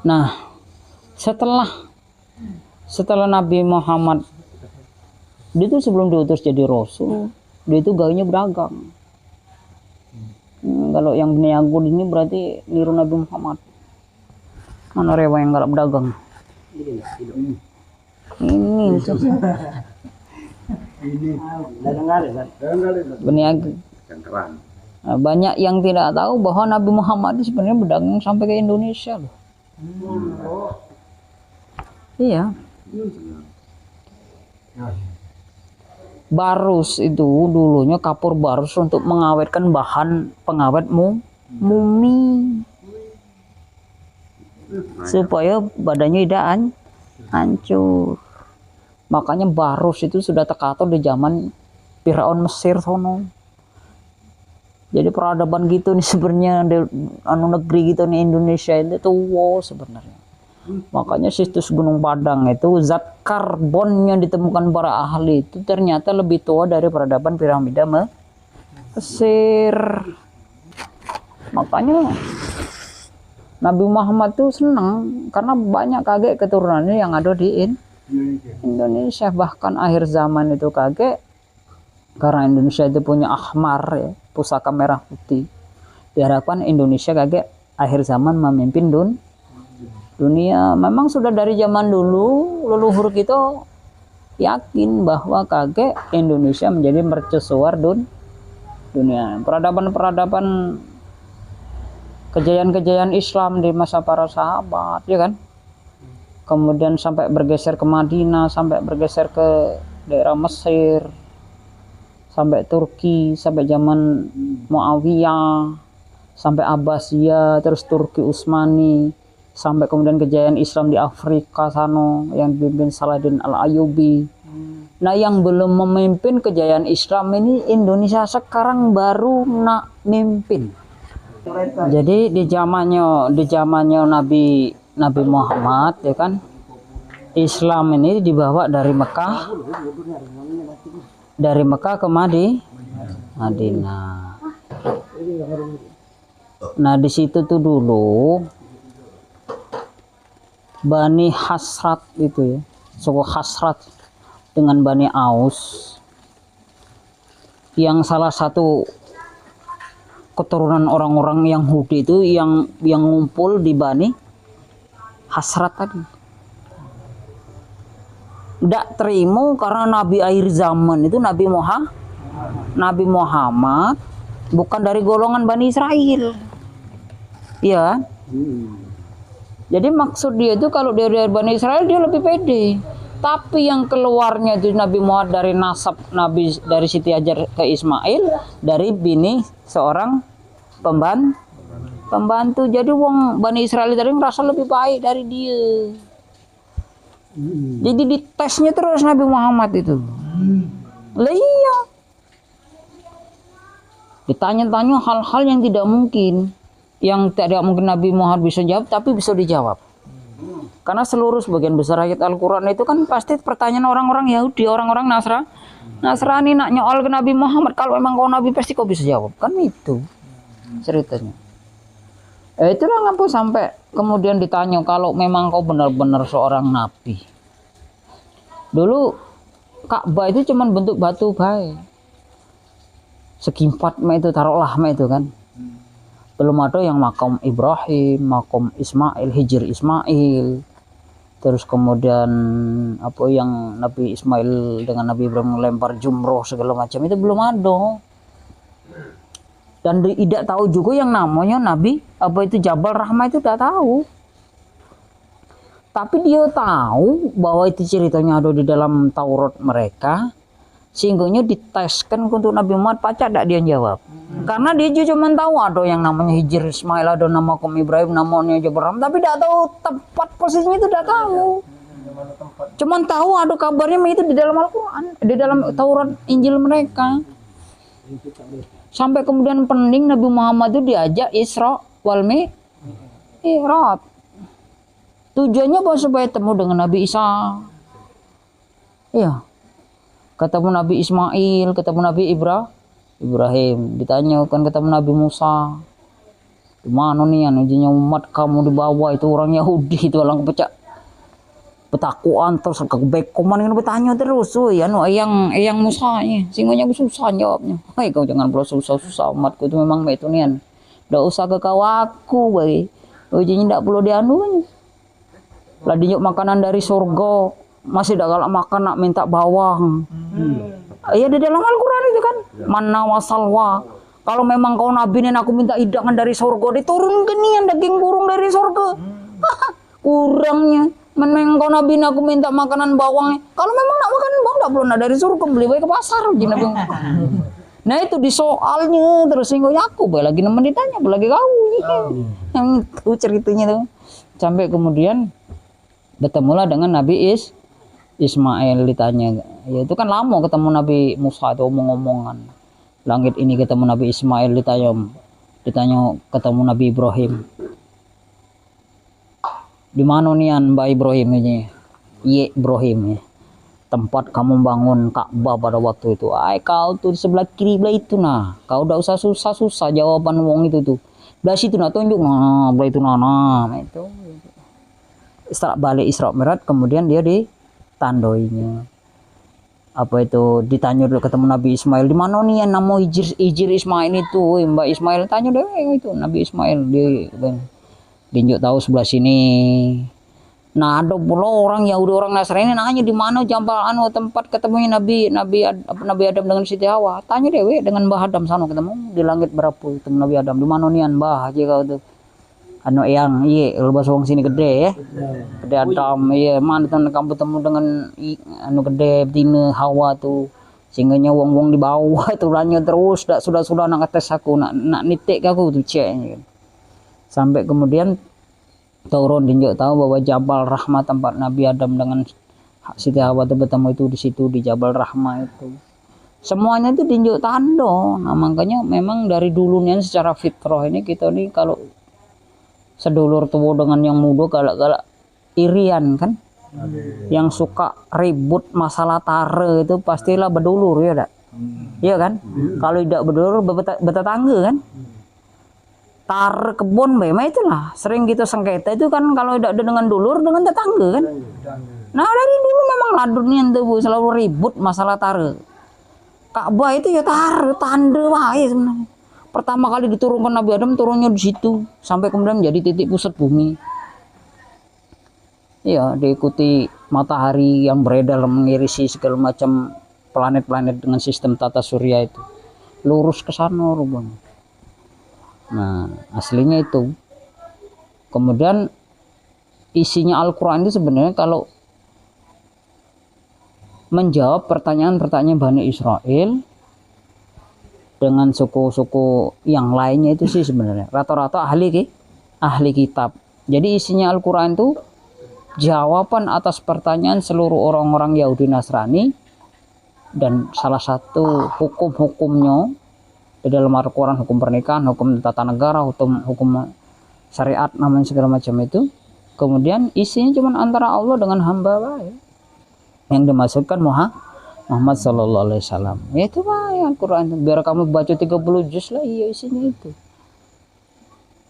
Nah, setelah Nabi Muhammad, dia itu sebelum diutus jadi Rasul, dia itu gayanya berdagang. Kalau yang Bani Yaqub ini berarti niru Nabi Muhammad. Mana rewa yang galak berdagang? Ini tuh. Bani Yaqub. Banyak yang tidak tahu bahwa Nabi Muhammad itu sebenarnya berdagang sampai ke Indonesia loh. Iya. Barus itu dulunya kapur barus untuk mengawetkan bahan pengawet mumi supaya badannya tidak hancur. Makanya barus itu sudah tekatur di zaman Firaun Mesir sono. Jadi peradaban gitu nih sebenarnya negeri gitu nih Indonesia itu tua sebenarnya. Makanya situs Gunung Padang itu zat karbon yang ditemukan para ahli itu ternyata lebih tua dari peradaban piramida Mesir. Makanya Nabi Muhammad tuh senang karena banyak kakek keturunannya yang ada di Indonesia. Bahkan akhir zaman itu kakek, karena Indonesia itu punya ahmar ya, pusaka merah putih. Diharapkan Indonesia kakek akhir zaman memimpin dunia. Memang sudah dari zaman dulu leluhur kita yakin bahwa kakek Indonesia menjadi mercusuar dunia. Peradaban kejayaan-kejayaan Islam di masa para sahabat, ya kan? Kemudian sampai bergeser ke Madinah, sampai bergeser ke daerah Mesir, sampai Turki, sampai zaman Muawiyah, sampai Abbasiyah, terus Turki Utsmani, sampai kemudian kejayaan Islam di Afrika sana yang dipimpin Saladin Al-Ayyubi. Nah, yang belum memimpin kejayaan Islam ini Indonesia sekarang baru nak mimpin. Jadi di zamannya Nabi Muhammad, ya kan, Islam ini dibawa dari Mekah ke Madinah. Nah, di situ tuh dulu Bani Hasrat itu ya, suku Hasrat dengan Bani Aus, yang salah satu keturunan orang-orang Yahudi itu yang ngumpul di Bani Hasrat tadi. Tidak terima karena Nabi akhir zaman itu Nabi Muhammad bukan dari golongan Bani Israel. Iya. Jadi maksud dia itu kalau dia dari Bani Israel dia lebih pede. Tapi yang keluarnya itu Nabi Muhammad dari nasab Nabi, dari Siti Hajar ke Ismail, dari bini seorang pembantu. Jadi wong Bani Israel tadi merasa lebih baik dari dia. Jadi ditesnya terus Nabi Muhammad itu. Lah iya. Ditanya-tanya hal-hal yang tidak mungkin. Yang tidak mungkin Nabi Muhammad bisa jawab, tapi bisa dijawab. Karena seluruh sebagian besar ayat Al-Quran itu kan pasti pertanyaan orang-orang Yahudi, orang-orang Nasrani nak nyoal ke Nabi Muhammad. Kalau emang kau Nabi pasti kau bisa jawab. Kan itu ceritanya. Itulah ngapa sampai kemudian ditanya kalau memang kau benar-benar seorang Nabi. Dulu Ka'bah itu cuma bentuk batu baik. Segi 4 itu taruhlah itu kan. Belum ada yang makam Ibrahim, makam Ismail, Hijr Ismail. Terus kemudian apa yang Nabi Ismail dengan Nabi Ibrahim melempar jumroh segala macam itu belum ada. Dan tidak tahu juga yang namanya Nabi apa itu Jabal Rahmah itu tidak tahu. Tapi dia tahu bahwa itu ceritanya ada di dalam Taurat mereka. Sehingga diteskan untuk Nabi Muhammad, pacak tidak dia jawab. Karena dia cuma tahu ada yang namanya Hijr Ismail, ada nama kaum Ibrahim, namanya Jabal Rahmah, tapi tidak tahu tempat posisinya itu tidak tahu. Cuma tahu ada kabarnya itu di dalam Al-Quran, di dalam Taurat Injil mereka. Sampai kemudian pening Nabi Muhammad itu diajak Isra wal Mi'raj. Tujuannya bahwa supaya temu dengan Nabi Isa. Iya. Ketemu Nabi Ismail, ketemu Nabi Ibrahim, ditanyakan ketemu Nabi Musa. Gimana nih ujinya umat kamu di bawah itu orang Yahudi itu orang pecah petakuan terus kebekoman kan bertanya terus ya no yang musanya singonya susah jawabnya. Hai kau jangan perlu susah-susah umatku itu memang itu nian. Ndak usah ke kawaku bae. Ujinya ndak perlu dianu. Lah dinyuk makanan dari surga masih dak galak makan nak minta bawang. Iya di dalam Al-Qur'an itu kan. Manna wasalwa. Kalau memang kau nabi nih aku minta hidangan dari surga, diturunkan nih daging burung dari surga. Kurangnya, memang kau nabi nih aku minta makanan bawang. Kalau memang nak makan bawang tak perlu dari surga, beli baik ke pasar. Nah itu di soalnya terus singgung aku, lagi nemen ditanya, lagi kau. Yang itu ceritanya tuh. Sampai kemudian bertemulah dengan Nabi Ismail ditanya. Ya itu kan lama ketemu Nabi Musa itu omong-omongan. Langit ini ketemu Nabi Ismail ditanya ketemu Nabi Ibrahim. Di mana nih Mbak Ibrahim ini? Iya Ibrahim ya. Tempat kamu bangun Ka'bah pada waktu itu. Kau tuh di sebelah kiri belah itu nah. Kau udah usah susah jawaban wong itu tuh. Belah situ nah tunjuk nah belah itu nah itu. Isra Mi'raj kemudian dia ditandoinya. Apa itu ditanya dulu ketemu Nabi Ismail di mana nih yang nama Hijir Ismail itu Mbak Ismail tanya deh itu Nabi Ismail dinjuk tahu sebelah sini. Nah ada pula orang Yahudi orang Nasrani nanya di mana jambal tempat ketemunya Nabi Adam dengan Siti Hawa. Tanya deh dengan Mbah Adam sana ketemu di langit berapa ketemu Nabi Adam di mana nih Mbah aja kau tuh yang iya lepas wong sini gede ya gede Adam iya mana tuh kamu ketemu dengan gede betina Hawa tuh sehingga wong di bawah itu nanya terus sudah nak tes aku nak nitik aku tuh cek sampai kemudian turun dinjuk tahu bahwa Jabal Rahmah tempat Nabi Adam dengan Siti Hawa itu bertemu itu di situ di Jabal Rahmah itu semuanya itu dinjuk tanda. Nah makanya memang dari dulunya secara fitrah ini kita nih kalau sedulur tua dengan yang muda galak-galak irian kan. Yang suka ribut masalah tare itu pastilah berdulur ya dak. Iya kan? Kalau tidak berdulur bertetangga kan. Tare kebun memang itulah sering kita sengketa itu kan kalau tidak ada dengan dulur dengan tetangga kan. Nah dari dulu memang ladunian tuh selalu ribut masalah tare. Ka'bah itu ya tare tanda wae sebenarnya. Pertama kali diturunkan Nabi Adam turunnya di situ sampai kemudian menjadi titik pusat bumi. Ya, diikuti matahari yang beredar mengirisi segala macam planet-planet dengan sistem tata surya itu. Lurus ke sana rupanya. Nah, aslinya itu. Kemudian isinya Al-Qur'an itu sebenarnya kalau menjawab pertanyaan-pertanyaan Bani Israel dengan suku-suku yang lainnya itu sih sebenarnya rata-rata ahli kitab. Jadi isinya Al-Qur'an itu jawaban atas pertanyaan seluruh orang-orang Yahudi Nasrani dan salah satu hukum-hukumnya di dalam Al-Qur'an hukum pernikahan, hukum tata negara, hukum syariat namanya segala macam itu. Kemudian isinya cuma antara Allah dengan hamba yang dimaksudkan Muhammad sallallahu alaihi wasallam. Ya itu Al-Qur'an. Biar kamu baca 30 juz lah iya isinya itu.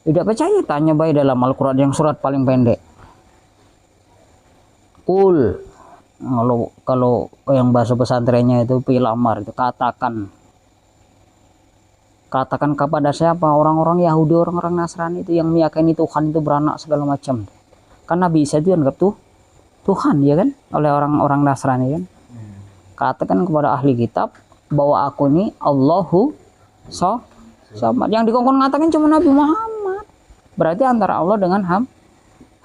Tidak percaya tanya baik dalam Al-Qur'an yang surat paling pendek. Kul kalau yang bahasa pesantrennya itu pilamar itu katakan kepada siapa orang-orang Yahudi orang-orang Nasrani itu yang meyakini Tuhan itu beranak segala macam. Kan Nabi Isa itu dianggap Tuhan ya kan oleh orang-orang Nasrani kan. Katakan kepada ahli kitab bahwa aku ini Allahu Samad. Yang dikongkon ngatakan cuma Nabi Muhammad. Berarti antara Allah dengan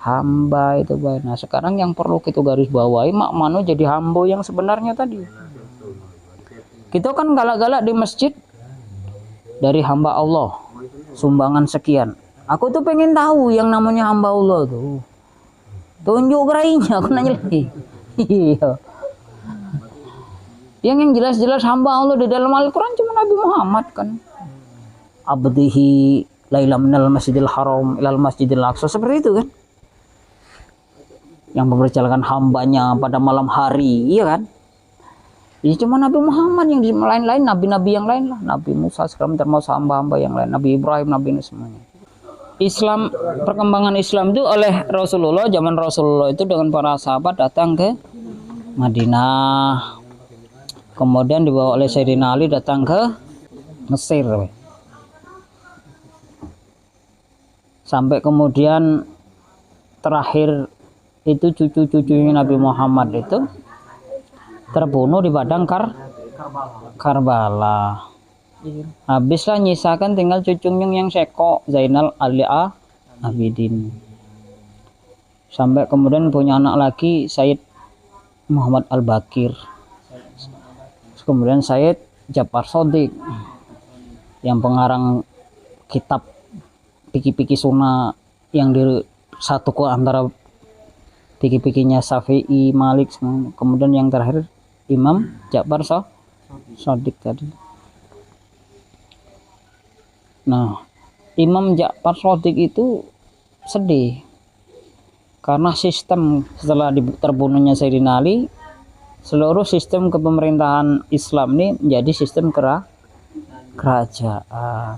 hamba itu baik. Nah sekarang yang perlu kita garis bawahi makmano jadi hamba yang sebenarnya tadi. Kita kan galak-galak di masjid dari hamba Allah sumbangan sekian. Aku tuh pengen tahu yang namanya hamba Allah tuh. Tunjuk gerainya aku nanya lagi. Iya. Yang jelas-jelas hamba Allah di dalam Al-Qur'an cuma Nabi Muhammad kan. Abdihi laila minal masjidil haram ilal masjidil aqsa seperti itu kan. Yang memperjalankan hambanya pada malam hari, iya kan? Ini cuma Nabi Muhammad yang lain-lain nabi-nabi yang lain lah. Nabi Musa sekarang termasuk hamba-hamba yang lain, Nabi Ibrahim, Nabi ini semuanya. Islam, perkembangan Islam itu oleh Rasulullah, zaman Rasulullah itu dengan para sahabat datang ke Madinah, kemudian dibawa oleh Sayyidina Ali datang ke Mesir, sampai kemudian terakhir itu cucu-cucunya Nabi Muhammad itu terbunuh di padang Karbala. Habislah nyisakan tinggal cucunya yang Seko Zainal Abidin. Sampai kemudian punya anak lagi Said Muhammad Al-Bakir. Kemudian Said Ja'far Shadiq yang pengarang kitab Piki-Piki Sunnah yang disatukan antara Piki-Pikinya Syafi'i, Malik, kemudian yang terakhir Imam Ja'far Shadiq tadi. Nah, Imam Ja'far Shadiq itu sedih karena sistem setelah terbunuhnya Sayyidina Ali, seluruh sistem kepemerintahan Islam ini menjadi sistem kerajaan.